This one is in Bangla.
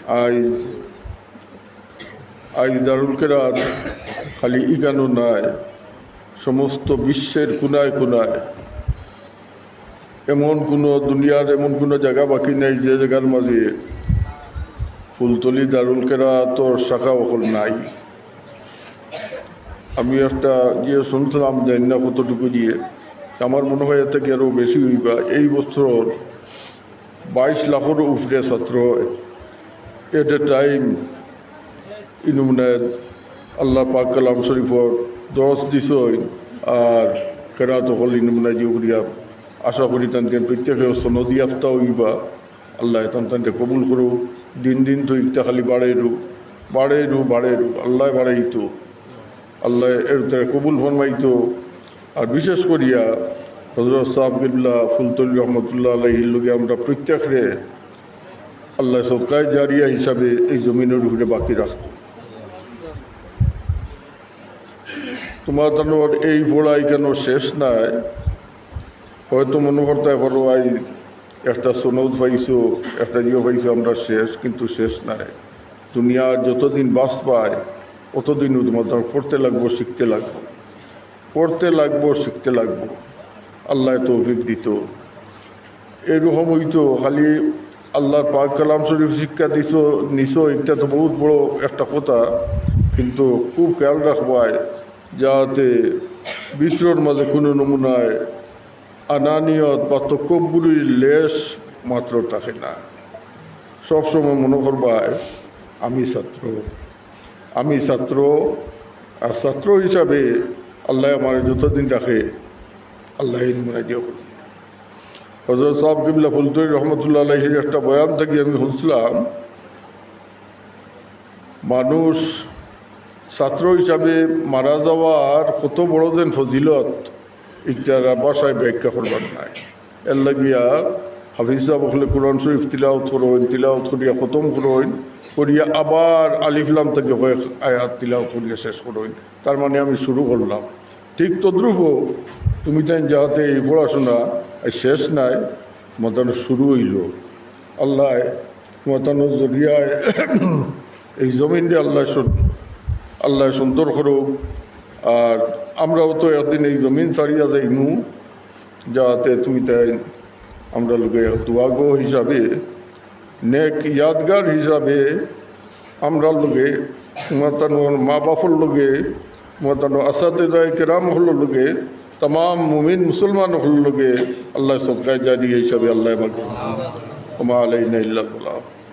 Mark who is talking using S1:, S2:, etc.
S1: আজ আজ দারুল কেরাত খালি ইগানো নয়, সমস্ত বিশ্বের কোনায় কোনায় এমন কোনো দুনিয়ার এমন কোনো জায়গা বাকি নেই যে জায়গার মাঝে ফুলতলি দারুল কেরাতর শাখা ওখল নাই। আমি একটা গিয়ে শুনছিলাম, জানি না কতটুকু গিয়ে, আমার মনে হয় এর থেকে আরও বেশি হইবা। এই বছর 22 লাখের উপরে ছাত্র এট এ টাইম ইনুমনে আল্লাহ পাক কালাম শরীফর 10 দিস আর কেরাত হল ইনুমনা জিউরিয়া। আশা করি তান প্রত্যেকে সনদি আফতা হইবা। আল্লাহ তানকে কবুল করু। দিন দিন তো ইটা খালি বাড়েরু আল্লাহ বাড়াইতো, আল্লাহ এর কবুল ফরমাইতো। আর বিশেষ করিয়া হযরত সাহেব কিবলা ফুলতলি রহমতুল্লাহ আলাইহির লগে আমরা প্রত্যেকরে আল্লাহ সদকায়ে জারিয়া হিসাবে এই জমিনের উপরে বাকি রাখত। তোমার তানোর এই পড়াই কেন শেষ নাই, হয়তো মনে করতে পারো আই একটা সনদ পাইছো, একটা জিও পাইছো, আমরা শেষ, কিন্তু শেষ নাই। দুনিয়ার যতদিন বাস পায় অতদিনও তোমার পড়তে লাগবো, শিখতে লাগবো, শিখতে লাগবো। আল্লাহ তৌফিক দিত। এরকম হইতো খালি আল্লাহর পাক কালাম শরীফ শিক্ষা নিছো, এটা তো বহুত বড় একটা কথা, কিন্তু খুব খেয়াল রাখবায় যাতে বিশ্বর মাঝে কোনো নমুনায় আনানিয়ত বা তকব্বুরির লেশ মাত্র থাকে না। সবসময় মনে করবায় আমি ছাত্র, আর ছাত্র হিসাবে আল্লাহ আমার যতদিন রাখে আল্লাহ নমুনা দিয়ে। হযরত সাহেব কিবলা ফুলতলি রহমতুল্লাহ আলাইহির একটা বয়ান থেকে আমি শুনছিলাম, মানুষ ছাত্র হিসাবে মারা যাওয়ার কত বড় যেন ফজিলত ইটারা বাসায় ব্যাখ্যা করবার নাই। এর লাগিয়া হাফিজ সাহেব হলে কোরআন শরীফ তিলাওয়াত করিয়া খতম করিয়া আবার আলিফলাম থেকে কয়েক আয়াত তিলাওয়াত করিয়া শেষ করইন। তার মানে আমি শুরু করলাম। ঠিক তদ্রুপ তুমি তাই যাহাতে এই পড়াশোনা শেষ নাই, মাতানো শুরু হইল। আল্লাহ মাতানোর জরিয়ায় এই জমিন দিয়ে আল্লাহ সুন্দর করুক। আর আমরাও তো একদিন এই জমিন ছাড়িয়া যাইমু, যাতে তুমি তাই আমরা লোকে দোয়াগো হিসাবে, নেক ইয়াদগার হিসাবে আমরা লোকে মাতানোর মা বাপর লোকে, মাতানো আসাতেদায়ে কেরাম হল লোকে, তাম মুমিন মুসলমান হল লোকে আল্লাহ সদকায়ে জারিয়া হিসাবে আল্লাহ বাকি ওমা আলাইনা ইল্লাল বালাগ।